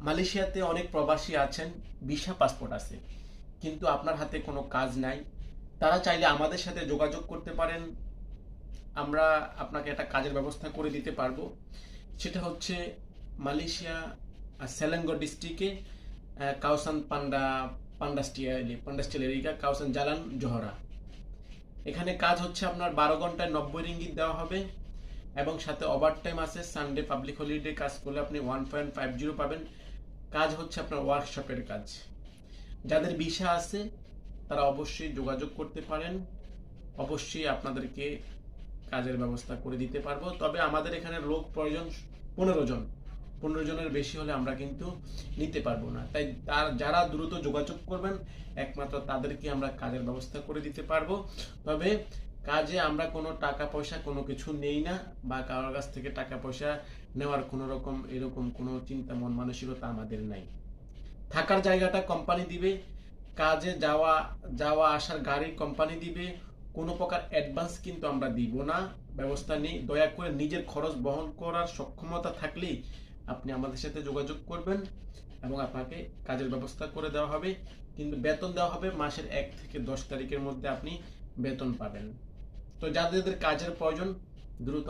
মালয়েশিয়াতে অনেক প্রবাসী আছেন, ভিসা পাসপোর্ট আছে, কিন্তু আপনার হাতে কোনো কাজ নাই। তারা চাইলে আমাদের সাথে যোগাযোগ করতে পারেন। আমরা আপনাকে একটা কাজের ব্যবস্থা করে দিতে পারবো। সেটা হচ্ছে মালয়েশিয়া সেলেঙ্গো ডিস্ট্রিক্টে কাউসান পান্ডাস্টিয়াল এরিয়া কাউসান জালান জোহরা। এখানে কাজ হচ্ছে আপনার 12 ঘন্টায় 90 রিঙ্গিত দেওয়া হবে এবং সাথে ওভার টাইম আছে। সানডে পাবলিক হলিডে কাজ করলে আপনি 1.50 পাবেন। কাজ হচ্ছে আপনার ওয়ার্কশপের কাজ। যাদের ভিসা আছে তারা অবশ্যই যোগাযোগ করতে পারেন। অবশ্যই আপনাদেরকে কাজের ব্যবস্থা করে দিতে পারবো। তবে আমাদের এখানে লোক প্রয়োজন 15 জন। 15 জনের বেশি হলে আমরা কিন্তু নিতে পারবো না। তাই যারা দ্রুত যোগাযোগ করবেন একমাত্র তাদেরকে আমরা কাজের ব্যবস্থা করে দিতে পারবো। তবে কাজে আমরা কোনো টাকা পয়সা কোনো কিছু নেই না, বা কারোর কাছ থেকে টাকা পয়সা নেওয়ার কোনো রকম এরকম কোনো চিন্তা মন মানসিকতা আমাদের নাই। থাকার জায়গাটা কোম্পানি দিবে, কাজে যাওয়া যাওয়া আসার গাড়ি কোম্পানি দিবে। কোনো প্রকার অ্যাডভান্স কিন্তু আমরা দিব না, ব্যবস্থা নেই। দয়া করে নিজের খরচ বহন করার সক্ষমতা থাকলেই আপনি আমাদের সাথে যোগাযোগ করবেন এবং আপনাকে কাজের ব্যবস্থা করে দেওয়া হবে। কিন্তু বেতন দেওয়া হবে মাসের 1 থেকে 10 তারিখের মধ্যে আপনি বেতন পাবেন। তো যাদের কাজের প্রয়োজন দ্রুত